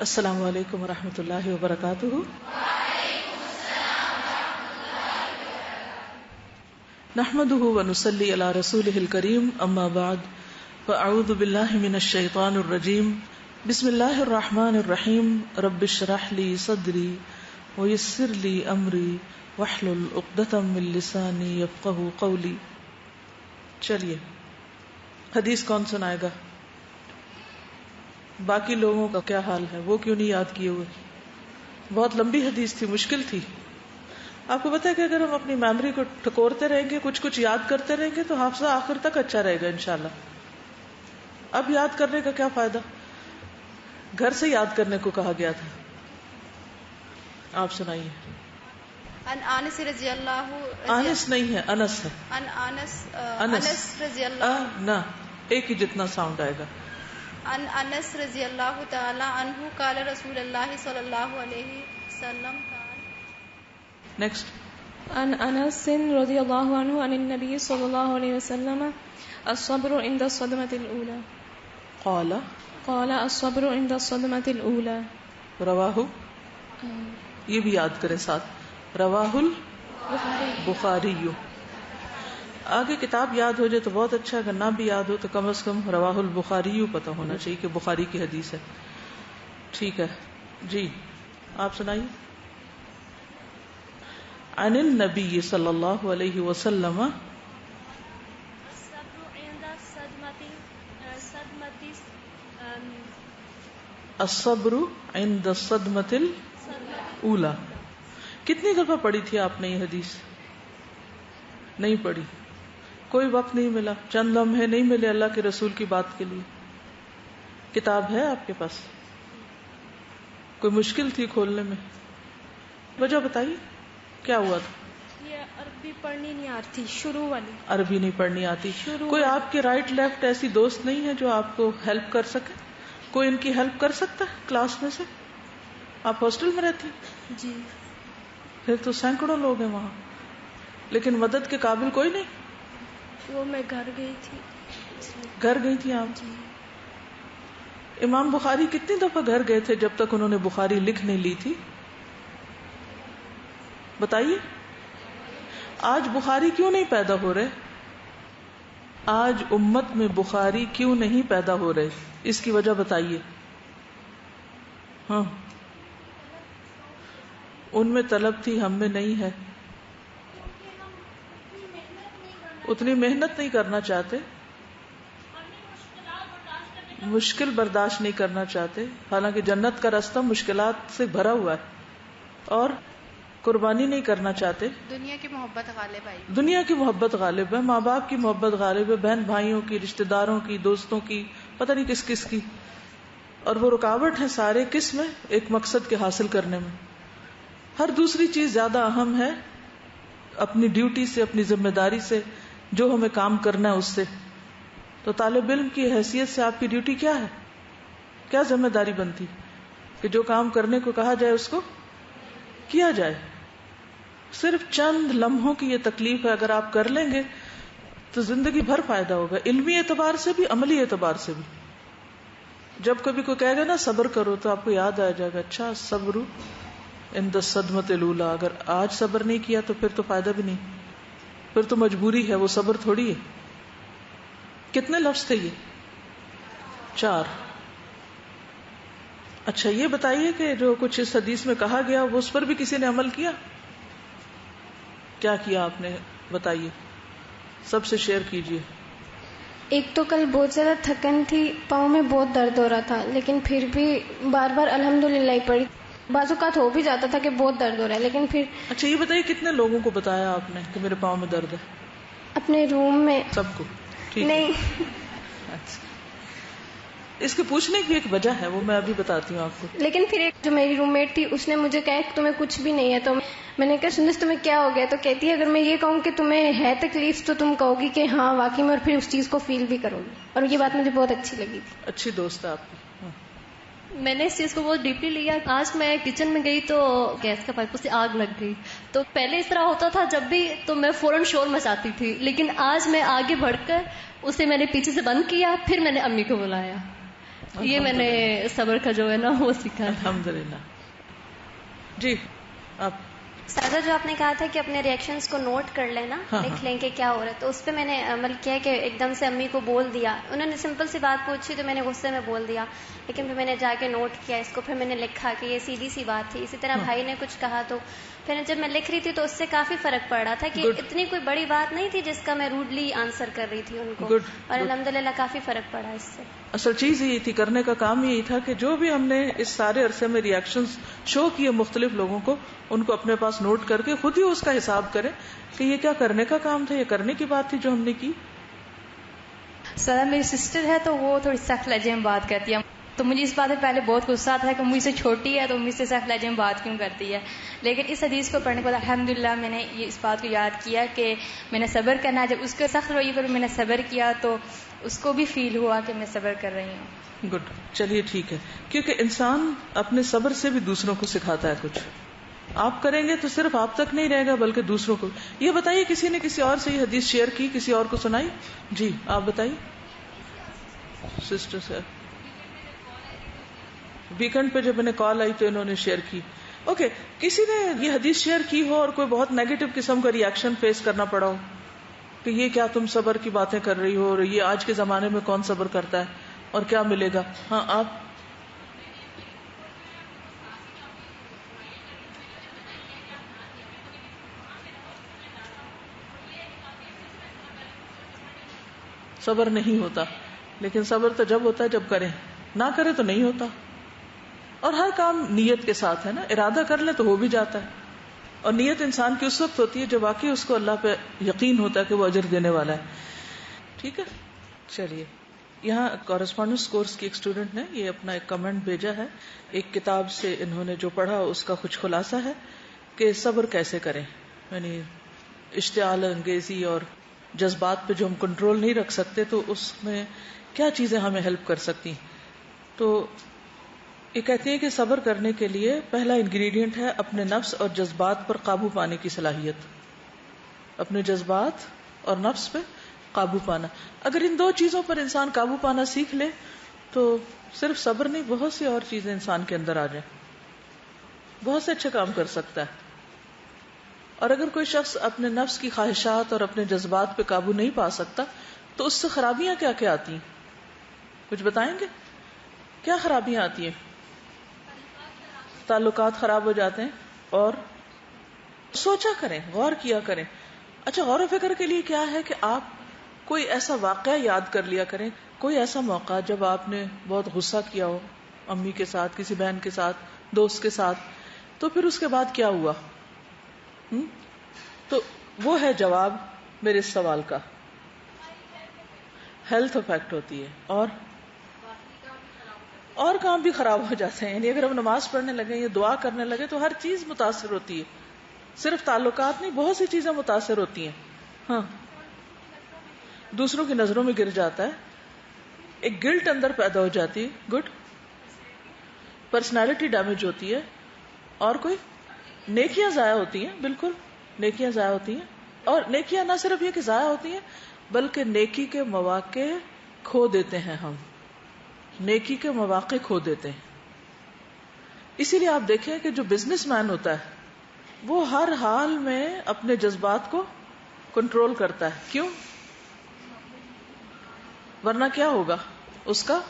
السلام علیکم ورحمۃ اللہ وبرکاتہ۔ نحمده ونصلي على رسوله الكريم اما بعد فاعوذ باللہ من الشیطان الرجیم بسم اللہ الرحمن الرحیم رب اشرح لي صدری ويسر لي امری واحلل عقدۃ من لسانی یفقهوا قولی۔ چلیے حدیث کون سنائے گا؟ باقی لوگوں کا کیا حال ہے؟ وہ کیوں نہیں یاد کیے ہوئے؟ بہت لمبی حدیث تھی، مشکل تھی۔ آپ کو پتا ہے کہ اگر ہم اپنی میموری کو ٹھکورتے رہیں گے، کچھ کچھ یاد کرتے رہیں گے تو حافظہ آخر تک اچھا رہے گا انشاءاللہ۔ اب یاد کرنے کا کیا فائدہ؟ گھر سے یاد کرنے کو کہا گیا تھا۔ آپ سنائیے۔ ان انس رضی اللہ انس نہیں ہے، انس ہے۔ انس رضی اللہ نہ ایک ہی جتنا ساؤنڈ آئے گا۔ ان انس رضی اللہ تعالی عنہ قال رسول اللہ صلی اللہ علیہ وسلم نیکسٹ۔ عن انس رضی اللہ عنہ عن النبی صلی اللہ علیہ وسلم الصبر عند الصدمة الأولى قال الصبر عند الصدمة الأولى رواہ، یہ بھی یاد کریں ساتھ، رواہ البخاری۔ آگے کتاب یاد ہو جائے تو بہت اچھا، اگر نہ بھی یاد ہو تو کم از کم رواہ البخاری پتہ ہونا چاہیے کہ بخاری کی حدیث ہے۔ ٹھیک ہے جی، آپ سنائیے۔ عن النبی صلی اللہ علیہ وسلم الصبر عند الصدمة الأولى۔ کتنی دفعہ پڑھی تھی آپ نے یہ حدیث؟ نہیں پڑھی، کوئی وقت نہیں ملا، چند لمحے نہیں ملے اللہ کے رسول کی بات کے لیے۔ کتاب ہے آپ کے پاس؟ کوئی مشکل تھی کھولنے میں؟ وجہ بتائیے کیا ہوا تھا؟ یہ عربی پڑھنی نہیں آتی، شروع والی عربی نہیں پڑھنی آتی۔ کوئی آپ کے رائٹ لیفٹ ایسی دوست نہیں ہے جو آپ کو ہیلپ کر سکے؟ کوئی ان کی ہیلپ کر سکتا ہے کلاس میں سے؟ آپ ہاسٹل میں رہتی؟ جی۔ پھر تو سینکڑوں لوگ ہیں وہاں، لیکن مدد کے قابل کوئی نہیں؟ وہ میں گھر گئی تھی۔ گھر گئی تھی آپ؟ جی۔ امام بخاری کتنی دفعہ گھر گئے تھے جب تک انہوں نے بخاری لکھ نہیں لی تھی؟ بتائیے۔ آج بخاری کیوں نہیں پیدا ہو رہے؟ آج امت میں بخاری کیوں نہیں پیدا ہو رہے؟ اس کی وجہ بتائیے۔ ہاں، ان میں طلب تھی، ہم میں نہیں ہے۔ اتنی محنت نہیں کرنا چاہتے، مشکل برداشت نہیں کرنا چاہتے، حالانکہ جنت کا راستہ مشکلات سے بھرا ہوا ہے، اور قربانی نہیں کرنا چاہتے۔ دنیا کی محبت غالب آئی، دنیا کی محبت غالب ہے، ماں باپ کی محبت غالب ہے، بہن بھائیوں کی، رشتہ داروں کی، دوستوں کی، پتہ نہیں کس کس کی، اور وہ رکاوٹ ہے سارے کس میں؟ ایک مقصد کے حاصل کرنے میں۔ ہر دوسری چیز زیادہ اہم ہے اپنی ڈیوٹی سے، اپنی ذمہ داری سے، جو ہمیں کام کرنا ہے اس سے۔ تو طالب علم کی حیثیت سے آپ کی ڈیوٹی کیا ہے؟ کیا ذمہ داری بنتی کہ جو کام کرنے کو کہا جائے اس کو کیا جائے۔ صرف چند لمحوں کی یہ تکلیف ہے، اگر آپ کر لیں گے تو زندگی بھر فائدہ ہوگا، علمی اعتبار سے بھی، عملی اعتبار سے بھی۔ جب کبھی کوئی کہے گا نا صبر کرو تو آپ کو یاد آ جائے گا، اچھا صبر عند الصدمة الأولى، اگر آج صبر نہیں کیا تو پھر تو فائدہ بھی نہیں، پھر تو مجبوری ہے، وہ صبر تھوڑی ہے۔ کتنے لفظ تھے یہ؟ 4۔ اچھا یہ بتائیے کہ جو کچھ اس حدیث میں کہا گیا وہ اس پر بھی کسی نے عمل کیا؟ کیا کیا آپ نے؟ بتائیے، سب سے شیئر کیجئے۔ ایک تو کل بہت زیادہ تھکن تھی، پاؤں میں بہت درد ہو رہا تھا، لیکن پھر بھی بار بار الحمدللہ ہی پڑھی۔ بعض اوقات ہو بھی جاتا تھا کہ بہت درد ہو رہا ہے، لیکن پھر۔ اچھا یہ بتائیے کتنے لوگوں کو بتایا آپ نے کہ میرے پاؤں میں درد ہے؟ اپنے روم میں۔ سب کو؟ ٹھیک ہے۔ نہیں، اچھا، اس کے پوچھنے کی ایک وجہ ہے، وہ میں ابھی بتاتی ہوں آپ کو۔ لیکن پھر ایک جو میری روم میٹ تھی اس نے مجھے کہا کہ تمہیں کچھ بھی نہیں ہے، تو میں نے کہا سندس تمہیں کیا ہو گیا؟ تو کہتی ہے اگر میں یہ کہوں کہ تمہیں ہے تکلیف تو تم کہو گی کہ ہاں واقعی میں، اور پھر اس چیز کو فیل بھی کرو گی، اور یہ بات مجھے بہت اچھی لگی تھی۔ اچھی دوست ہے آپ کی۔ میں نے اس چیز کو بہت ڈیپلی لیا۔ آج میں کچن میں گئی تو گیس کا پائپ سے آگ لگ گئی، تو پہلے اس طرح ہوتا تھا جب بھی تو میں فوراً شور مچاتی تھی، لیکن آج میں آگے بڑھ کر اسے میں نے پیچھے سے بند کیا، پھر میں نے امی کو بلایا۔ یہ میں نے صبر کا جو ہے نا وہ سیکھا. الحمدللہ. جی آپ سادہ جو آپ نے کہا تھا کہ اپنے ریئیکشنز کو نوٹ کر لینا, لکھ لیں کہ کیا ہو رہا ہے, تو اس پہ میں نے عمل کیا کہ ایک دم سے امی کو بول دیا. انہوں نے سمپل سی بات پوچھی تو میں نے غصے میں بول دیا, لیکن پھر میں نے جا کے نوٹ کیا اس کو, پھر میں نے لکھا کہ یہ سیدھی سی بات تھی. اسی طرح بھائی نے کچھ کہا تو پھر جب میں لکھ رہی تھی تو اس سے کافی فرق پڑ رہا تھا کہ اتنی کوئی بڑی بات نہیں تھی جس کا میں روڈلی آنسر کر رہی تھی ان کو, اور الحمدللہ کافی فرق پڑا اس سے. اصل چیز یہی تھی, کرنے کا کام یہی تھا کہ جو بھی ہم نے اس سارے عرصے میں ریئیکشنز شو کیے مختلف لوگوں کو, ان کو اپنے پاس نوٹ کر کے خود ہی اس کا حساب کریں کہ یہ کیا کرنے کا کام تھا, یہ کرنے کی بات تھی جو ہم نے کی. سر میری سسٹر ہے تو وہ تھوڑی سخت لہجے میں بات کرتی ہے, تو مجھے اس بات میں پہلے بہت غصہ آتا ہے کہ مجھ سے چھوٹی ہے تو مجھ سے سخت لہجے میں بات کیوں کرتی ہے. لیکن اس حدیث کو پڑھنے کے بعد الحمدللہ میں نے یہ اس بات کو یاد کیا کہ میں نے صبر کرنا ہے. جب اس کے سخت رویے پر میں نے صبر کیا تو اس کو بھی فیل ہوا کہ میں صبر کر رہی ہوں. گڈ, چلیے ٹھیک ہے, کیونکہ انسان اپنے صبر سے بھی دوسروں کو سکھاتا ہے کچھ. آپ کریں گے تو صرف آپ تک نہیں رہے گا بلکہ دوسروں کو. یہ بتائیے کسی نے کسی اور سے یہ حدیث شیئر کی, کسی اور کو سنائی؟ جی آپ بتائیے. سسٹر سے ویکینڈ پہ جب انہیں کال آئی تو انہوں نے شیئر کی. اوکے, کسی نے یہ حدیث شیئر کی ہو اور کوئی بہت نیگیٹو قسم کا ریئیکشن فیس کرنا پڑا ہو کہ یہ کیا تم صبر کی باتیں کر رہی ہو, اور یہ آج کے زمانے میں کون صبر کرتا ہے اور کیا ملے گا. ہاں آپ صبر نہیں ہوتا, لیکن صبر تو جب ہوتا ہے جب کریں, نہ کرے تو نہیں ہوتا. اور ہر کام نیت کے ساتھ ہے نا, ارادہ کر لے تو ہو بھی جاتا ہے. اور نیت انسان کی اس وقت ہوتی ہے جب واقعی اس کو اللہ پہ یقین ہوتا ہے کہ وہ اجر دینے والا ہے. ٹھیک ہے, چلیے. یہاں کورسپونڈنس کورس کی ایک اسٹوڈنٹ نے یہ اپنا ایک کمنٹ بھیجا ہے. ایک کتاب سے انہوں نے جو پڑھا اس کا کچھ خلاصہ ہے کہ صبر کیسے کریں, یعنی اشتعال انگیزی اور جذبات پہ جو ہم کنٹرول نہیں رکھ سکتے تو اس میں کیا چیزیں ہمیں ہیلپ کر سکتی. تو یہ کہتی ہیں کہ صبر کرنے کے لیے پہلا انگریڈینٹ ہے اپنے نفس اور جذبات پر قابو پانے کی صلاحیت. اپنے جذبات اور نفس پہ قابو پانا. اگر ان دو چیزوں پر انسان قابو پانا سیکھ لے تو صرف صبر نہیں, بہت سی اور چیزیں انسان کے اندر آ جائیں, بہت سے اچھے کام کر سکتا ہے. اور اگر کوئی شخص اپنے نفس کی خواہشات اور اپنے جذبات پہ قابو نہیں پا سکتا تو اس سے خرابیاں کیا کیا آتی ہیں, کچھ بتائیں گے؟ کیا خرابیاں آتی ہیں؟ تعلقات خراب ہو جاتے ہیں. اور سوچا کریں, غور کیا کریں. اچھا, غور و فکر کے لیے کیا ہے کہ آپ کوئی ایسا واقعہ یاد کر لیا کریں, کوئی ایسا موقع جب آپ نے بہت غصہ کیا ہو امی کے ساتھ, کسی بہن کے ساتھ, دوست کے ساتھ, تو پھر اس کے بعد کیا ہوا. تو وہ ہے جواب میرے اس سوال کا. ہیلتھ افیکٹ ہوتی ہے اور کام بھی خراب ہو جاتے ہیں. یعنی اگر ہم نماز پڑھنے لگے یا دعا کرنے لگے تو ہر چیز متاثر ہوتی ہے, صرف تعلقات نہیں, بہت سی چیزیں متاثر ہوتی ہیں. ہاں, دوسروں کی نظروں میں گر جاتا ہے, ایک گلٹ اندر پیدا ہو جاتی ہے. گڈ, پرسنالٹی ڈیمیج ہوتی ہے. اور کوئی نیکیاں ضائع ہوتی ہیں. بالکل, نیکیاں ضائع ہوتی ہیں. اور نیکیاں نہ صرف یہ کہ ضائع ہوتی ہیں بلکہ نیکی کے مواقع کھو دیتے ہیں. ہم نیکی کے مواقع کھو دیتے ہیں. اسی لیے آپ دیکھیں کہ جو بزنس مین ہوتا ہے وہ ہر حال میں اپنے جذبات کو کنٹرول کرتا ہے. کیوں؟ ورنہ کیا ہوگا, اس کا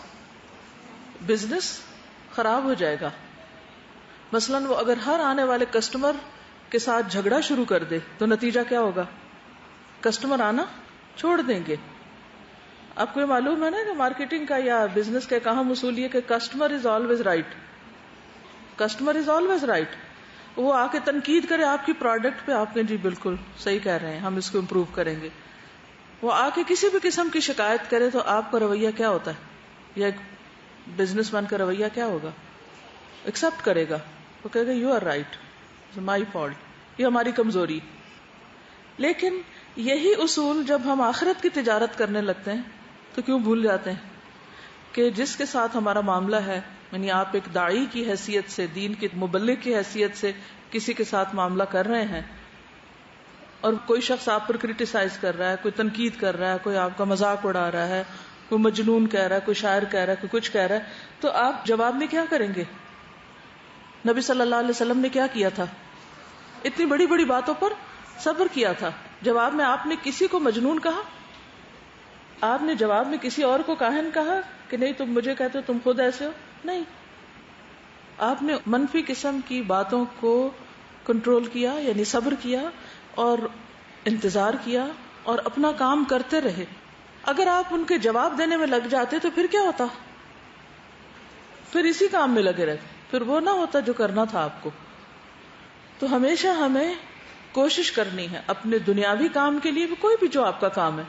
بزنس خراب ہو جائے گا. مثلاً وہ اگر ہر آنے والے کسٹمر کے ساتھ جھگڑا شروع کر دے تو نتیجہ کیا ہوگا, کسٹمر آنا چھوڑ دیں گے. آپ کو یہ معلوم ہے نا کہ مارکیٹنگ کا یا بزنس کا ایک اہم اصول یہ کہ customer is always right. Customer is always right. وہ آ کے تنقید کرے آپ کی پروڈکٹ پہ, آپ نے جی بالکل صحیح کہہ رہے ہیں, ہم اس کو امپروو کریں گے. وہ آ کے کسی بھی قسم کی شکایت کرے تو آپ کا رویہ کیا ہوتا ہے, یا ایک بزنس مین کا رویہ کیا ہوگا؟ ایکسپٹ کرے گا, وہ کہے گا you are right, my fault, یہ ہماری کمزوری. لیکن یہی اصول جب ہم آخرت کی تجارت کرنے لگتے ہیں تو کیوں بھول جاتے ہیں کہ جس کے ساتھ ہمارا معاملہ ہے, یعنی آپ ایک داعی کی حیثیت سے, دین کے مبلغ کی حیثیت سے کسی کے ساتھ معاملہ کر رہے ہیں اور کوئی شخص آپ پر کرٹیسائز کر رہا ہے, کوئی تنقید کر رہا ہے, کوئی آپ کا مذاق اڑا رہا ہے, کوئی مجنون کہہ رہا ہے، کوئی شاعر کہہ رہا ہے، کوئی کچھ کہہ رہا ہے، تو آپ جواب میں کیا کریں گے؟ نبی صلی اللہ علیہ وسلم نے کیا کیا تھا؟ اتنی بڑی بڑی باتوں پر صبر کیا تھا. جواب میں آپ نے کسی کو مجنون کہا؟ آپ نے جواب میں کسی اور کو کاہن کہا کہ نہیں تم مجھے کہتے ہو تم خود ایسے ہو؟ نہیں. آپ نے منفی قسم کی باتوں کو کنٹرول کیا، یعنی صبر کیا اور انتظار کیا اور اپنا کام کرتے رہے. اگر آپ ان کے جواب دینے میں لگ جاتے تو پھر کیا ہوتا؟ پھر اسی کام میں لگے رہتے، پھر وہ نہ ہوتا جو کرنا تھا آپ کو. تو ہمیشہ ہمیں کوشش کرنی ہے اپنے دنیاوی کام کے لیے بھی، کوئی بھی جو آپ کا کام ہے،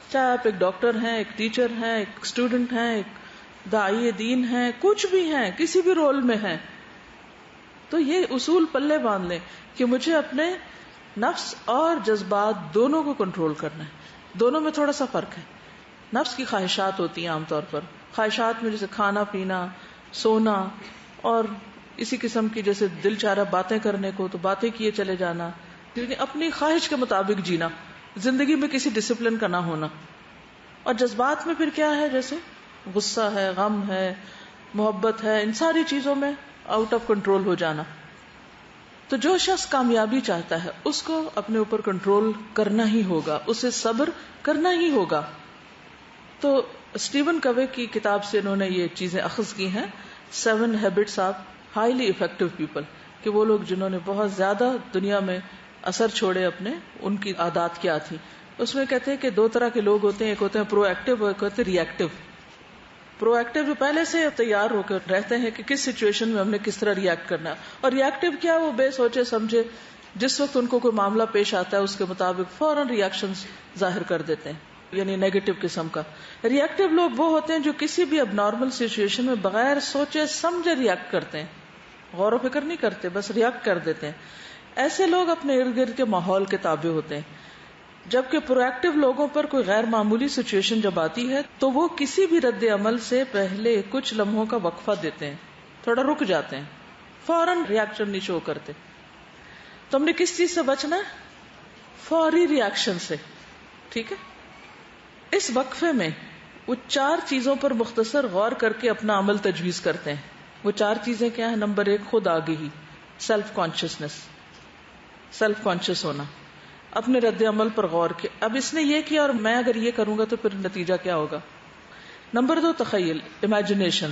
چاہے آپ ایک ڈاکٹر ہیں، ایک ٹیچر ہیں، ایک اسٹوڈنٹ ہیں، ایک داعی دین ہیں، کچھ بھی ہیں، کسی بھی رول میں ہیں، تو یہ اصول پلے باندھ لیں کہ مجھے اپنے نفس اور جذبات دونوں کو کنٹرول کرنا ہے. دونوں میں تھوڑا سا فرق ہے. نفس کی خواہشات ہوتی ہیں عام طور پر، خواہشات میں جیسے کھانا پینا، سونا، اور اسی قسم کی جیسے دل چاہ رہا باتیں کرنے کو تو باتیں کیے چلے جانا، یعنی اپنی خواہش کے مطابق جینا، زندگی میں کسی ڈسپلن کا نہ ہونا. اور جذبات میں پھر کیا ہے، جیسے غصہ ہے، غم ہے، محبت ہے، ان ساری چیزوں میں آؤٹ آف کنٹرول ہو جانا. تو جو شخص کامیابی چاہتا ہے اس کو اپنے اوپر کنٹرول کرنا ہی ہوگا، اسے صبر کرنا ہی ہوگا. تو اسٹیون کوے کی کتاب سے انہوں نے یہ چیزیں اخذ کی ہیں، 7 habits of highly effective people, کہ وہ لوگ جنہوں نے بہت زیادہ دنیا میں اثر چھوڑے اپنے، ان کی عادات کیا تھی. اس میں کہتے ہیں کہ 2 طرح کے لوگ ہوتے ہیں، ایک ہوتے ہیں پرو ایکٹیو اور ایک ہوتے ہیں ری ایکٹیو. پرو ایکٹیو جو پہلے سے تیار ہو کے رہتے ہیں کہ کس سچویشن میں ہم نے کس طرح ری ایکٹ کرنا ہے، اور ری ایکٹیو کیا، وہ بے سوچے سمجھے جس وقت ان کو کوئی معاملہ پیش آتا ہے اس کے مطابق فوراً ری ایکشنز ظاہر کر دیتے ہیں، یعنی نیگیٹو قسم کا. ری ایکٹیو لوگ وہ ہوتے ہیں جو کسی بھی اب نارمل سچویشن میں بغیر سوچے سمجھے ری ایکٹ کرتے ہیں، غور و فکر نہیں کرتے، بس ری ایکٹ کر دیتے ہیں. ایسے لوگ اپنے ارد گرد کے ماحول کے تابع ہوتے ہیں. جبکہ پرو ایکٹیو لوگوں پر کوئی غیر معمولی سچویشن جب آتی ہے تو وہ کسی بھی رد عمل سے پہلے کچھ لمحوں کا وقفہ دیتے ہیں، تھوڑا رک جاتے ہیں، فوراً ری ایکشن نہیں شو کرتے. تو ہم نے کس چیز سے بچنا ہے؟ فوری ری ایکشن سے. ٹھیک ہے. اس وقفے میں وہ 4 چیزوں پر مختصر غور کر کے اپنا عمل تجویز کرتے ہیں. وہ 4 چیزیں کیا ہیں؟ نمبر 1 خود آگہی، سیلف کانشیسنس، سیلف کانشیس ہونا، اپنے رد عمل پر غور کے اب اس نے یہ کیا اور میں اگر یہ کروں گا تو پھر نتیجہ کیا ہوگا. نمبر 2 تخیل، امیجنیشن،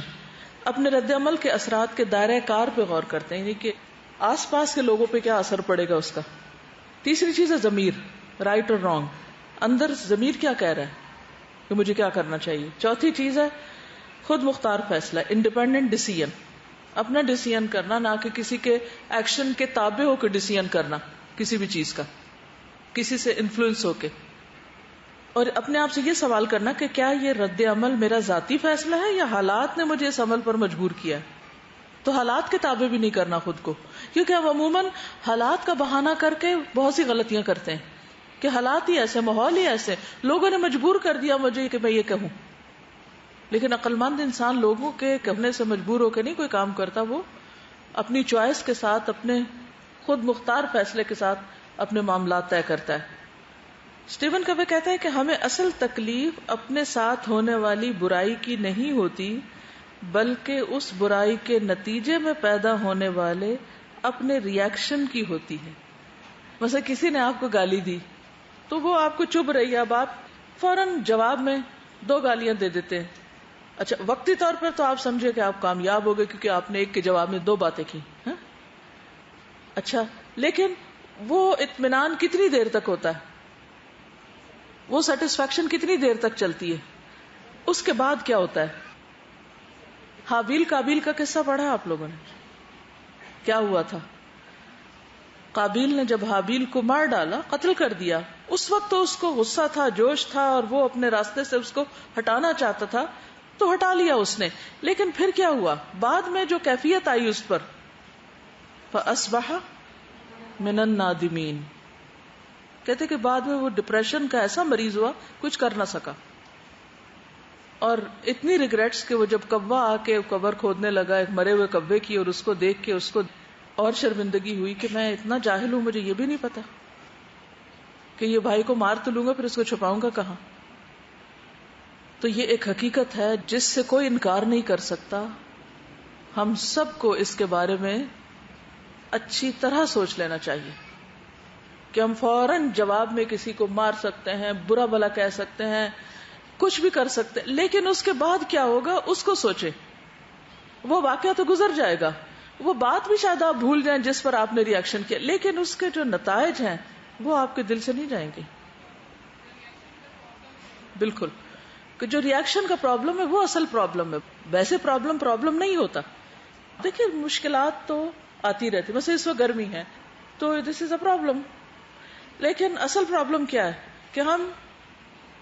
اپنے رد عمل کے اثرات کے دائرہ کار پہ غور کرتے ہیں، یعنی کہ آس پاس کے لوگوں پہ کیا اثر پڑے گا اس کا. تیسری چیز ہے ضمیر، رائٹ اور رانگ، اندر ضمیر کیا کہہ رہا ہے کہ مجھے کیا کرنا چاہیے. چوتھی چیز ہے خود مختار فیصلہ، انڈیپینڈنٹ ڈیسیژن، اپنا ڈیسیژن کرنا، نہ کہ کسی کے ایکشن کے تابع ہو کے ڈیسیژن کرنا کسی بھی چیز کا، کسی سے انفلوئنس ہو کے. اور اپنے آپ سے یہ سوال کرنا کہ کیا یہ رد عمل میرا ذاتی فیصلہ ہے یا حالات نے مجھے اس عمل پر مجبور کیا ہے. تو حالات کے تابع بھی نہیں کرنا خود کو، کیونکہ ہم عموماً حالات کا بہانہ کر کے بہت سی غلطیاں کرتے ہیں کہ حالات ہی ایسے، ماحول ہی ایسے، لوگوں نے مجبور کر دیا مجھے کہ میں یہ کہوں. لیکن عقل مند انسان لوگوں کے کہنے سے مجبور ہو کے نہیں کوئی کام کرتا، وہ اپنی چوائس کے ساتھ، اپنے خود مختار فیصلے کے ساتھ اپنے معاملات طے کرتا ہے. اسٹیون کوے کہتا ہے کہ ہمیں اصل تکلیف اپنے ساتھ ہونے والی برائی کی نہیں ہوتی، بلکہ اس برائی کے نتیجے میں پیدا ہونے والے اپنے ری ایکشن کی ہوتی ہے. مثلا کسی نے آپ کو گالی دی تو وہ آپ کو چبھ رہی ہے، اب آپ فوراً جواب میں 2 گالیاں دے دیتے ہیں. اچھا وقتی طور پر تو آپ سمجھے کہ آپ کامیاب ہو گئے کیونکہ آپ نے ایک کے جواب میں 2 باتیں کی. اچھا لیکن وہ اطمینان کتنی دیر تک ہوتا ہے، وہ سیٹسفیکشن کتنی دیر تک چلتی ہے، اس کے بعد کیا ہوتا ہے. حابیل قابیل کا قصہ پڑھا آپ لوگوں نے؟ کیا ہوا تھا؟ قابیل نے جب حابیل کو مار ڈالا، قتل کر دیا، اس وقت تو اس کو غصہ تھا، جوش تھا، اور وہ اپنے راستے سے اس کو ہٹانا چاہتا تھا تو ہٹا لیا اس نے. لیکن پھر کیا ہوا بعد میں جو کیفیت آئی اس پر، فَأَصْبَحَ مِنَ النَّادِمِينَ، کہتے کہ بعد میں وہ ڈپریشن کا ایسا مریض ہوا کچھ کر نہ سکا، اور اتنی ریگریٹس کہ وہ جب کوا آ کے قبر کھودنے لگا ایک مرے ہوئے کبے کی، اور اس کو دیکھ کے اس کو اور شرمندگی ہوئی کہ میں اتنا جاہل ہوں، مجھے یہ بھی نہیں پتا کہ یہ بھائی کو مار تو لوں گا پھر اس کو چھپاؤں گا کہاں. تو یہ ایک حقیقت ہے جس سے کوئی انکار نہیں کر سکتا. ہم سب کو اس کے بارے میں اچھی طرح سوچ لینا چاہیے کہ ہم فوراً جواب میں کسی کو مار سکتے ہیں، برا بھلا کہہ سکتے ہیں، کچھ بھی کر سکتے ہیں، لیکن اس کے بعد کیا ہوگا اس کو سوچیں. وہ واقعہ تو گزر جائے گا، وہ بات بھی شاید آپ بھول جائیں جس پر آپ نے ری ایکشن کیا، لیکن اس کے جو نتائج ہیں وہ آپ کے دل سے نہیں جائیں گے. بالکل کہ جو ری ایکشن کا پرابلم ہے وہ اصل پرابلم ہے. ویسے پرابلم نہیں ہوتا. دیکھیں مشکلات تو آتی رہتی، بس اس وقت گرمی ہے تو دس از اے پرابلم، لیکن اصل پرابلم کیا ہے کہ ہم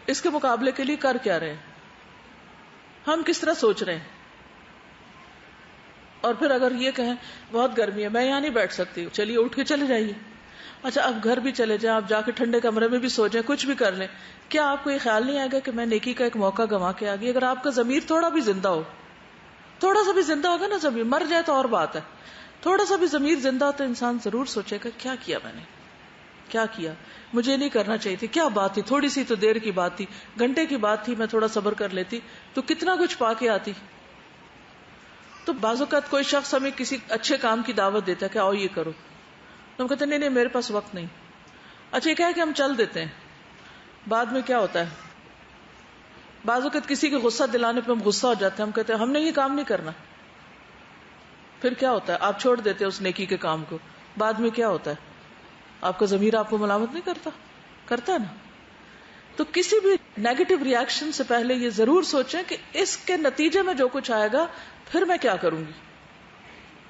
اس کے مقابلے کے لیے کر کیا رہے ہیں، ہم کس طرح سوچ رہے ہیں. اور پھر اگر یہ کہیں بہت گرمی ہے میں یہاں نہیں بیٹھ سکتی، چلیے اٹھ کے چلے جائیے. اچھا اب گھر بھی چلے جائیں، آپ جا کے ٹھنڈے کمرے میں بھی سو جائیں، کچھ بھی کر لیں، کیا آپ کو یہ خیال نہیں آئے گا کہ میں نیکی کا ایک موقع گنوا کے آ گئی؟ اگر آپ کا ضمیر تھوڑا بھی زندہ ہو، تھوڑا سا بھی زندہ ہوگا نا، ضمیر مر جائے تو اور بات ہے، تھوڑا سا بھی ضمیر زندہ ہو تو انسان ضرور سوچے گا کیا کیا میں نے، کیا کیا، مجھے نہیں کرنا چاہیے تھی، کیا بات تھی، تھوڑی سی تو دیر کی بات تھی، گھنٹے کی بات تھی، میں تھوڑا صبر کر لیتی تو کتنا کچھ پا کے آتی. تو بعض اوقات کوئی شخص ہمیں کسی اچھے کام کی دعوت دیتا ہے کہ آؤ یہ کرو، تو ہم کہتے ہیں نہیں میرے پاس وقت نہیں. اچھا یہ کیا ہے کہ ہم چل دیتے ہیں، بعد میں کیا ہوتا ہے، بعض اوقات کسی کے غصہ دلانے پہ ہم غصہ ہو جاتے ہیں، ہم کہتے ہیں ہم نے یہ کام نہیں کرنا، پھر کیا ہوتا ہے آپ چھوڑ دیتے اس نیکی کے کام کو، بعد میں کیا ہوتا ہے آپ کا ضمیر آپ کو ملامت نہیں کرتا ہے نا. تو کسی بھی نیگیٹو ری ایکشن سے پہلے یہ ضرور سوچیں کہ اس کے نتیجے میں جو کچھ آئے گا پھر میں کیا کروں گی،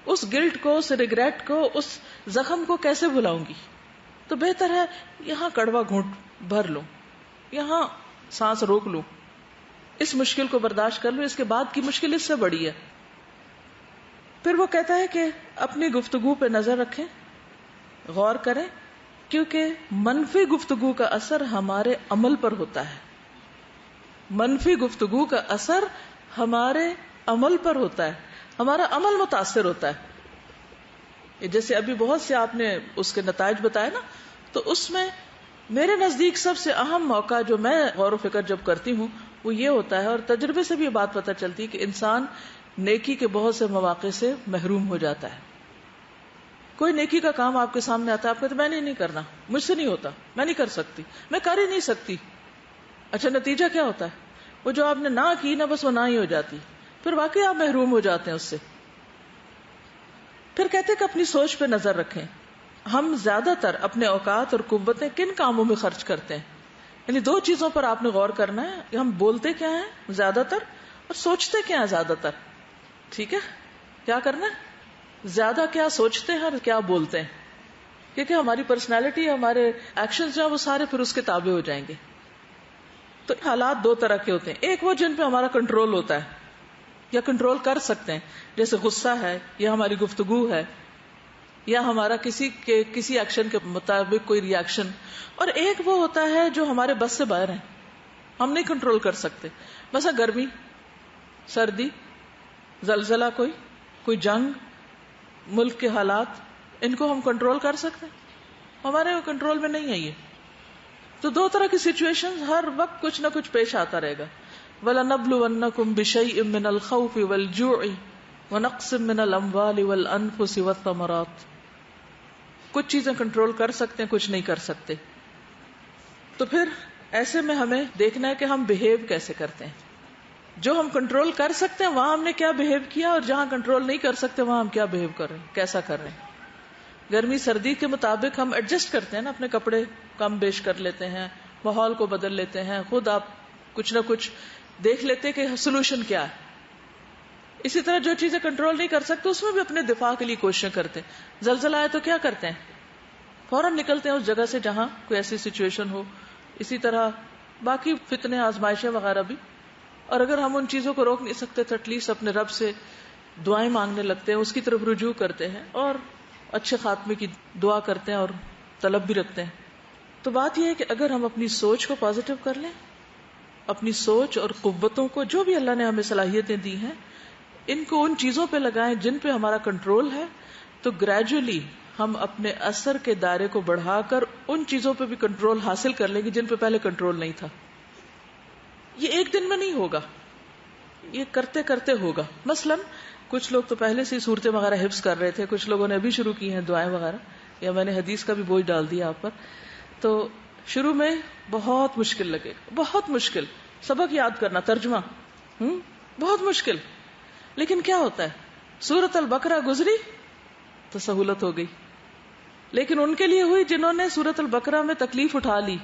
اس گلٹ کو، اس ریگریٹ کو، اس زخم کو کیسے بھلاؤں گی. تو بہتر ہے یہاں کڑوا گھونٹ بھر لوں، یہاں سانس روک لوں، اس مشکل کو برداشت کر لوں، اس کے بعد کی مشکل اس سے بڑی ہے. پھر وہ کہتا ہے کہ اپنی گفتگو پہ نظر رکھیں، غور کریں، کیونکہ منفی گفتگو کا اثر ہمارے عمل پر ہوتا ہے. منفی گفتگو کا اثر ہمارے عمل پر ہوتا ہے، ہمارا عمل متاثر ہوتا ہے. جیسے ابھی بہت سے آپ نے اس کے نتائج بتائے نا، تو اس میں میرے نزدیک سب سے اہم موقع جو میں غور و فکر جب کرتی ہوں وہ یہ ہوتا ہے، اور تجربے سے بھی یہ بات پتہ چلتی ہے کہ انسان نیکی کے بہت سے مواقع سے محروم ہو جاتا ہے. کوئی نیکی کا کام آپ کے سامنے آتا ہے، آپ کہتے میں نہیں کرنا، مجھ سے نہیں ہوتا، میں نہیں کر سکتی، میں کر ہی نہیں سکتی. اچھا نتیجہ کیا ہوتا ہے، وہ جو آپ نے نہ کی نا بس وہ نہ ہی ہو جاتی، پھر واقعی آپ محروم ہو جاتے ہیں اس سے. پھر کہتے ہیں کہ اپنی سوچ پہ نظر رکھیں. ہم زیادہ تر اپنے اوقات اور قوتیں کن کاموں میں خرچ کرتے ہیں، یعنی دو چیزوں پر آپ نے غور کرنا ہے، ہم بولتے کیا ہیں زیادہ تر اور سوچتے کیا ہیں زیادہ تر. ٹھیک ہے، کیا کرنا ہے، زیادہ کیا سوچتے ہیں اور کیا بولتے ہیں، کیونکہ ہماری پرسنالٹی، ہمارے ایکشنز جو ہیں وہ سارے پھر اس کے تابع ہو جائیں گے. تو حالات دو طرح کے ہوتے ہیں، ایک وہ جن پہ ہمارا کنٹرول ہوتا ہے یا کنٹرول کر سکتے ہیں، جیسے غصہ ہے یا ہماری گفتگو ہے یا ہمارا کسی ایکشن کے مطابق کوئی ری ایکشن. اور ایک وہ ہوتا ہے جو ہمارے بس سے باہر ہے، ہم نہیں کنٹرول کر سکتے. مثلا گرمی، سردی، زلزلہ، کوئی جنگ، ملک کے حالات، ان کو ہم کنٹرول کر سکتے ہیں؟ ہمارے کنٹرول میں نہیں ہے یہ. تو دو طرح کی سچویشن ہر وقت کچھ نہ کچھ پیش آتا رہے گا. وَلَنَبْلُوَنَّكُمْ بِشَيْءٍ مِّنَ الْخَوْفِ وَالْجُوعِ وَنَقْصٍ مِّنَ الْأَمْوَالِ وَالْأَنفُسِ وَالثَّمَرَاتِ. کچھ چیزیں کنٹرول کر سکتے ہیں، کچھ نہیں کر سکتے. تو پھر ایسے میں ہمیں دیکھنا ہے کہ ہم بہیو کیسے کرتے ہیں. جو ہم کنٹرول کر سکتے ہیں وہاں ہم نے کیا بہیو کیا، اور جہاں کنٹرول نہیں کر سکتے وہاں ہم کیا بہیو کر رہے ہیں، کیسا کر رہے ہیں. گرمی سردی کے مطابق ہم ایڈجسٹ کرتے ہیں نا، اپنے کپڑے کم بیش کر لیتے ہیں، ماحول کو بدل لیتے ہیں، خود آپ کچھ نہ کچھ دیکھ لیتے کہ سولوشن کیا ہے. اسی طرح جو چیزیں کنٹرول نہیں کر سکتے اس میں بھی اپنے دفاع کے لیے کوششیں کرتے ہیں. زلزلہ آئے تو کیا کرتے ہیں، فوراً نکلتے ہیں اس جگہ سے جہاں کوئی ایسی سچویشن ہو. اسی طرح باقی فتنے، آزمائشیں وغیرہ بھی. اور اگر ہم ان چیزوں کو روک نہیں سکتے تو ایٹ لیسٹ اپنے رب سے دعائیں مانگنے لگتے ہیں، اس کی طرف رجوع کرتے ہیں اور اچھے خاتمے کی دعا کرتے ہیں اور طلب بھی رکھتے ہیں. تو بات یہ ہے کہ اگر ہم اپنی سوچ کو پازیٹو کر لیں، اپنی سوچ اور قوتوں کو جو بھی اللہ نے ہمیں صلاحیتیں دی ہیں ان کو ان چیزوں پہ لگائیں جن پہ ہمارا کنٹرول ہے، تو گریجولی ہم اپنے اثر کے دائرے کو بڑھا کر ان چیزوں پہ بھی کنٹرول حاصل کر لیں گے جن پہ پہلے کنٹرول نہیں تھا. یہ ایک دن میں نہیں ہوگا، یہ کرتے کرتے ہوگا. مثلا کچھ لوگ تو پہلے سے صورتیں وغیرہ حفظ کر رہے تھے، کچھ لوگوں نے ابھی شروع کی ہیں دعائیں وغیرہ، یا میں نے حدیث کا بھی بوجھ ڈال دیا آپ پر. تو شروع میں بہت مشکل لگے، بہت مشکل سبق یاد کرنا، ترجمہ بہت مشکل. لیکن کیا ہوتا ہے، سورۃ البقرہ گزری تو سہولت ہو گئی. لیکن ان کے لیے ہوئی جنہوں نے سورۃ البقرہ میں تکلیف اٹھا لی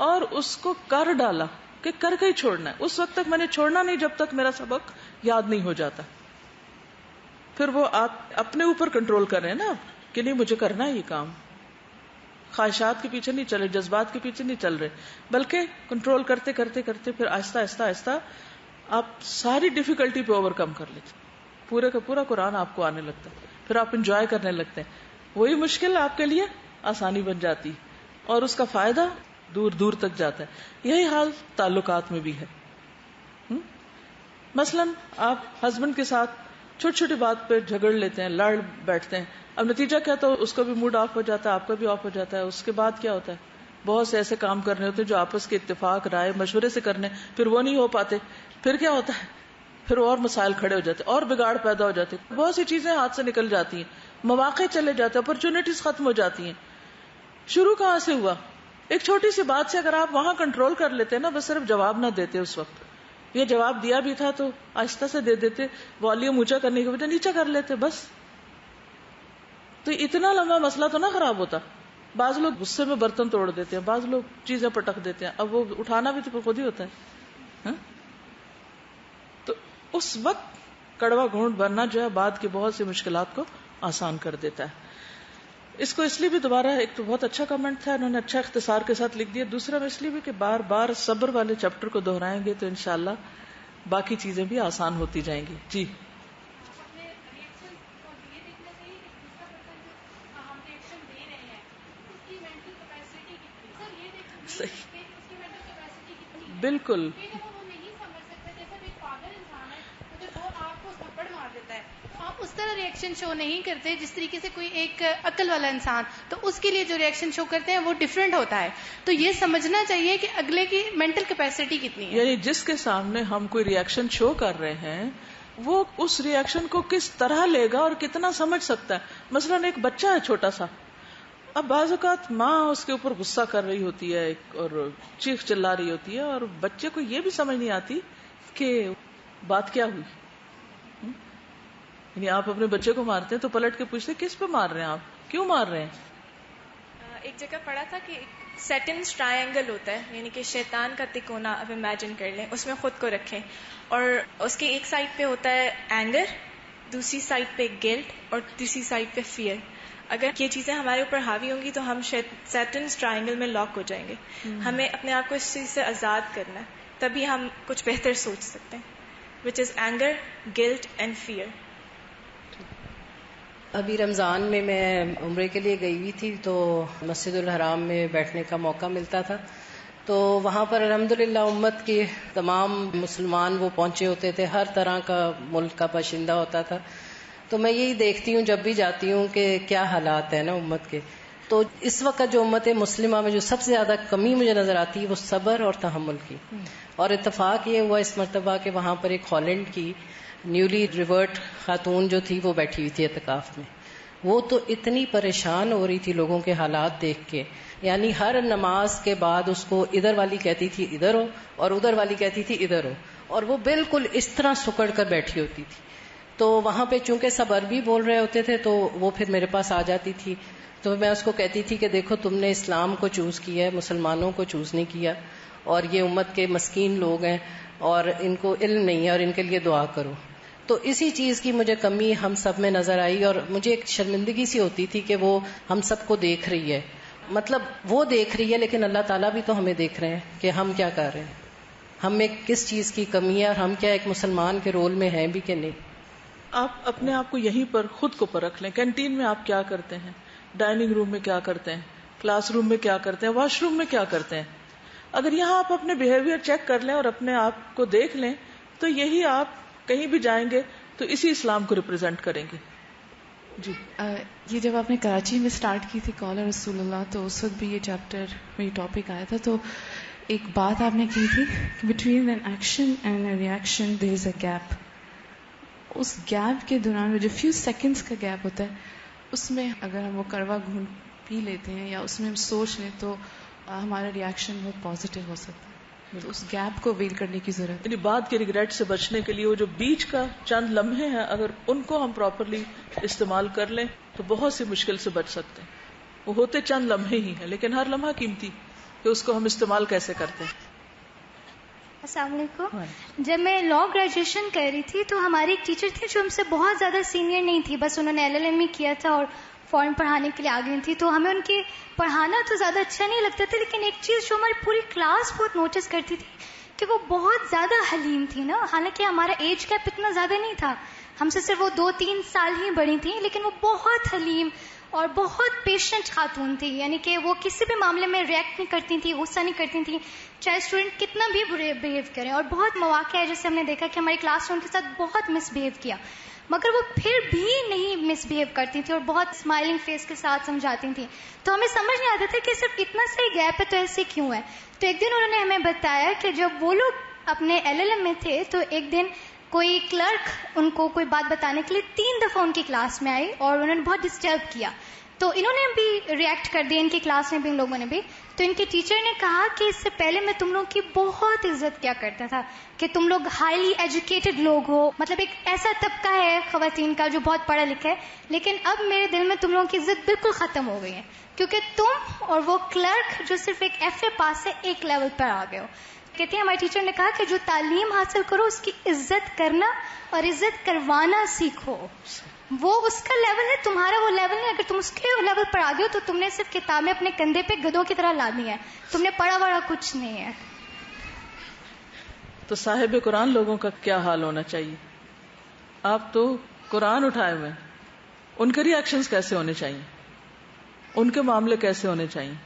اور اس کو کر ڈالا کہ کر کے ہی چھوڑنا ہے. اس وقت تک میں نے چھوڑنا نہیں جب تک میرا سبق یاد نہیں ہو جاتا. پھر وہ آپ اپنے اوپر کنٹرول کر رہے ہیں نا کہ نہیں مجھے کرنا ہے یہ کام. خواہشات کے پیچھے نہیں چل رہے، جذبات کے پیچھے نہیں چل رہے، بلکہ کنٹرول کرتے کرتے کرتے پھر آہستہ آہستہ آہستہ آپ ساری ڈیفیکلٹی پہ اوور کم کر لیتے. پورے کا پورا قرآن آپ کو آنے لگتا ہے، پھر آپ انجوائے کرنے لگتے ہیں. وہی مشکل آپ کے لیے آسانی بن جاتی اور اس کا فائدہ دور دور تک جاتا ہے. یہی حال تعلقات میں بھی ہے. مثلا آپ ہسبینڈ کے ساتھ چھوٹی چھوٹی بات پہ جھگڑ لیتے ہیں، لڑ بیٹھتے ہیں. اب نتیجہ کیا، تو اس کا بھی موڈ آف ہو جاتا ہے، آپ کا بھی آف ہو جاتا ہے. اس کے بعد کیا ہوتا ہے، بہت سے ایسے کام کرنے ہوتے ہیں جو آپس کے اتفاق رائے مشورے سے کرنے، پھر وہ نہیں ہو پاتے. پھر کیا ہوتا ہے، پھر اور مسائل کھڑے ہو جاتے اور بگاڑ پیدا ہو جاتے، بہت سی چیزیں ہاتھ سے نکل جاتی ہیں، مواقع چلے جاتے، اپرچونٹیز ختم ہو جاتی ہیں. شروع کہاں سے ہوا، ایک چھوٹی سی بات سے اگر آپ وہاں کنٹرول کر لیتے نا، بس صرف جواب نہ دیتے اس وقت، یہ جواب دیا بھی تھا تو آہستہ سے دے دیتے، والیوم اونچا کرنے کے بجائے نیچا کر لیتے بس، تو اتنا لمبا مسئلہ تو نہ خراب ہوتا. بعض لوگ غصے میں برتن توڑ دیتے ہیں، بعض لوگ چیزیں پٹک دیتے ہیں، اب وہ اٹھانا بھی تو خود ہی ہوتا ہے. تو اس وقت کڑوا گھونٹ بننا جو ہے بعد کی بہت سی مشکلات کو آسان کر دیتا ہے. اس کو اس لیے بھی دوبارہ، ایک تو بہت اچھا کمنٹ تھا، انہوں نے اچھا اختصار کے ساتھ لکھ دیا. دوسرا میں اس لیے بھی کہ بار بار صبر والے چیپٹر کو دہرائیں گے تو انشاءاللہ باقی چیزیں بھی آسان ہوتی جائیں گی. جی بالکل آپ اس طرح ریئیکشن شو نہیں کرتے جس طریقے سے کوئی ایک عقل والا انسان، تو اس کے لیے جو ریئیکشن شو کرتے ہیں وہ ڈفرینٹ ہوتا ہے. تو یہ سمجھنا چاہیے کہ اگلے کی مینٹل کیپیسٹی کتنی ہے. یعنی جس کے سامنے ہم کوئی ریئیکشن شو کر رہے ہیں وہ اس ریئیکشن کو کس طرح لے گا اور کتنا سمجھ سکتا ہے. مثلا ایک بچہ ہے چھوٹا سا، اب بعض اوقات ماں اس کے اوپر غصہ کر رہی ہوتی ہے اور چیخ چلا رہی ہوتی ہے، اور بچے کو یہ بھی سمجھ نہیں آتی کہ بات کیا ہوئی. یعنی آپ اپنے بچے کو مارتے ہیں تو پلٹ کے پوچھتے کس پہ مار رہے ہیں، آپ کیوں مار رہے ہیں. ایک جگہ پڑھا تھا کہ سیٹنز ٹرائنگل ہوتا ہے، یعنی کہ شیطان کا تکونا اب امیجن کر لیں، اس میں خود کو رکھیں، اور اس کی ایک سائڈ پہ ہوتا ہے اینگر، دوسری سائڈ پہ گلٹ، اور تیسری سائڈ پہ فیئر. اگر یہ چیزیں ہمارے اوپر حاوی ہوں گی تو ہم سیٹنز ٹرائنگل میں لاک ہو جائیں گے. ہمیں اپنے آپ کو اس چیز سے آزاد کرنا ہے، تبھی ہم کچھ بہتر سوچ سکتے ہیں، وچ از اینگر، گلٹ اینڈ فیئر. ابھی رمضان میں عمرے کے لیے گئی ہوئی تھی تو مسجد الحرام میں بیٹھنے کا موقع ملتا تھا، تو وہاں پر الحمدللہ امت کے تمام مسلمان وہ پہنچے ہوتے تھے، ہر طرح کا ملک کا باشندہ ہوتا تھا. تو میں یہی دیکھتی ہوں جب بھی جاتی ہوں کہ کیا حالات ہیں نا امت کے. تو اس وقت جو امت مسلمہ میں جو سب سے زیادہ کمی مجھے نظر آتی ہے وہ صبر اور تحمل کی. اور اتفاق یہ ہوا اس مرتبہ کہ وہاں پر ایک ہالینڈ کی نیولی ریورٹ خاتون جو تھی وہ بیٹھی ہوئی تھی اعتکاف میں. وہ تو اتنی پریشان ہو رہی تھی لوگوں کے حالات دیکھ کے، یعنی ہر نماز کے بعد اس کو ادھر والی کہتی تھی ادھر ہو اور ادھر والی کہتی تھی ادھر ہو، اور وہ بالکل اس طرح سکڑ کر بیٹھی ہوتی تھی. تو وہاں پہ چونکہ سب عربی بول رہے ہوتے تھے تو وہ پھر میرے پاس آ جاتی تھی. تو میں اس کو کہتی تھی کہ دیکھو تم نے اسلام کو چوز کیا ہے، مسلمانوں کو چوز نہیں کیا، اور یہ امت کے مسکین لوگ ہیں اور ان کو علم نہیں ہے اور ان کے لیے دعا کرو. تو اسی چیز کی مجھے کمی ہم سب میں نظر آئی، اور مجھے ایک شرمندگی سی ہوتی تھی کہ وہ ہم سب کو دیکھ رہی ہے. مطلب وہ دیکھ رہی ہے لیکن اللہ تعالیٰ بھی تو ہمیں دیکھ رہے ہیں کہ ہم کیا کر رہے ہیں، ہم میں کس چیز کی کمی ہے، اور ہم کیا ایک مسلمان کے رول میں ہیں بھی کہ نہیں. آپ اپنے آپ کو یہیں پر خود کو پرکھ لیں. کینٹین میں آپ کیا کرتے ہیں، ڈائننگ روم میں کیا کرتے ہیں، کلاس روم میں کیا کرتے ہیں، واش روم میں کیا کرتے ہیں. اگر یہاں آپ اپنے بیہیویئر چیک کر لیں اور اپنے آپ کو دیکھ لیں تو یہی آپ کہیں بھی جائیں گے تو اسی اسلام کو ریپرزینٹ کریں گے. جی یہ جب آپ نے کراچی میں سٹارٹ کی تھی قول رسول اللہ تو اس وقت بھی یہ چیپٹر میں یہ ٹاپک آیا تھا. تو ایک بات آپ نے کی تھی کہ between an action and a reaction there is a gap. اس گیپ کے دوران جو فیو سیکنڈز کا گیپ ہوتا ہے اس میں اگر ہم وہ کڑوا گھونٹ پی لیتے ہیں یا اس میں ہم سوچ لیں تو ہمارا ریئیکشن بہت پازیٹیو ہو سکتا ہے. تو اس گیپ کو ویل کرنے کی ضرورت ہے. یعنی بعد کے ریگریٹ سے بچنے کے لیے وہ جو بیچ کا چند لمحے ہیں اگر ان کو ہم پراپرلی استعمال کر لیں تو بہت سی مشکل سے بچ سکتے ہیں. وہ ہوتے چند لمحے ہی ہیں لیکن ہر لمحہ قیمتی کہ اس کو ہم استعمال کیسے کرتے ہیں. السلام علیکم. جب میں لا گریجویشن کر رہی تھی تو ہماری ایک ٹیچر تھی جو ہم سے بہت زیادہ سینئر نہیں تھی, بس انہوں نے LLM کیا تھا اور فورن پڑھانے کے لیے آ گئی تھی. تو ہمیں ان کے پڑھانا تو زیادہ اچھا نہیں لگتا تھا, لیکن ایک چیز جو ہماری پوری کلاس بہت نوٹس کرتی تھی کہ وہ بہت زیادہ حلیم تھی نا. حالانکہ ہمارا ایج گیپ اتنا زیادہ نہیں تھا, ہم سے صرف وہ 2-3 سال ہی بڑی تھیں, لیکن وہ بہت حلیم اور بہت پیشنٹ خاتون تھی. یعنی کہ وہ کسی بھی معاملے میں ریئیکٹ نہیں کرتی تھی, غصہ نہیں کرتی تھی, چاہے اسٹوڈنٹ کتنا بھی بہیو کریں. اور بہت مواقع ہے جیسے ہم نے دیکھا کہ ہماری کلاس میں ان کے ساتھ بہت مس بہیو کیا, مگر وہ پھر بھی نہیں مس بہیو کرتی تھی اور بہت اسمائلنگ فیس کے ساتھ سمجھاتی تھیں. تو ہمیں سمجھ نہیں آتا تھا کہ صرف اتنا سا ہی گیپ ہے تو ایسے کیوں ہے. تو ایک دن انہوں نے ہمیں بتایا کہ جب وہ لوگ اپنے LLM میں تھے تو ایک دن کوئی کلرک ان کو کوئی بات بتانے کے لیے 3 دفعہ ان کی کلاس میں آئی اور انہوں نے بہت ڈسٹرب کیا. تو انہوں نے بھی ریئیکٹ کر دیا, ان کی کلاس میں بھی ان لوگوں نے بھی. تو ان کے ٹیچر نے کہا کہ اس سے پہلے میں تم لوگ کی بہت عزت کیا کرتا تھا کہ تم لوگ ہائیلی ایجوکیٹڈ لوگ ہو, مطلب ایک ایسا طبقہ ہے خواتین کا جو بہت پڑھا لکھا ہے, لیکن اب میرے دل میں تم لوگوں کی عزت بالکل ختم ہو گئی ہے کیونکہ تم اور وہ کلرک جو صرف ایک FA پاس ہے ایک لیول پر آ گئے ہو. کہتے ہیں ہمارے ٹیچر نے کہا کہ جو تعلیم حاصل کرو اس کی عزت کرنا اور عزت کروانا سیکھو. وہ اس کا لیول ہے, تمہارا وہ لیول نہیں. اگر تم اس کے لیول پر آ گئے ہو تو تم نے صرف کتابیں اپنے کندھے پہ گدھوں کی طرح لادی ہیں, تم نے پڑھا وڑا کچھ نہیں ہے. تو صاحب قرآن لوگوں کا کیا حال ہونا چاہیے؟ آپ تو قرآن اٹھائے ہوئے, ان کے ریئیکشنز کیسے ہونے چاہیے, ان کے معاملے کیسے ہونے چاہیے؟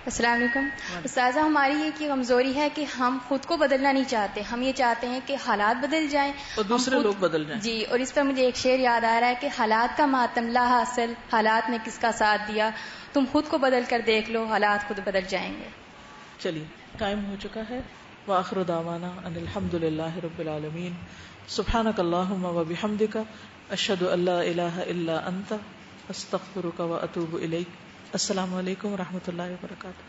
السلام علیکم. استاذہ, ہماری یہ کی کمزوری ہے کہ ہم خود کو بدلنا نہیں چاہتے, ہم یہ چاہتے ہیں کہ حالات بدل جائیں اور دوسرے لوگ بدل جائیں. جی, اور اس پر مجھے ایک شعر یاد آ رہا ہے کہ حالات کا ماتم لا حاصل, حالات نے کس کا ساتھ دیا, تم خود کو بدل کر دیکھ لو, حالات خود بدل جائیں گے. چلیے, ٹائم ہو چکا ہے. وآخر دعوانا ان الحمد للہ رب العالمین. سبحانک اللہم وبحمدک, اشہد ان لا الہ الا انت, استغفرک واتوب الیک. السلام علیکم ورحمۃ اللہ وبرکاتہ.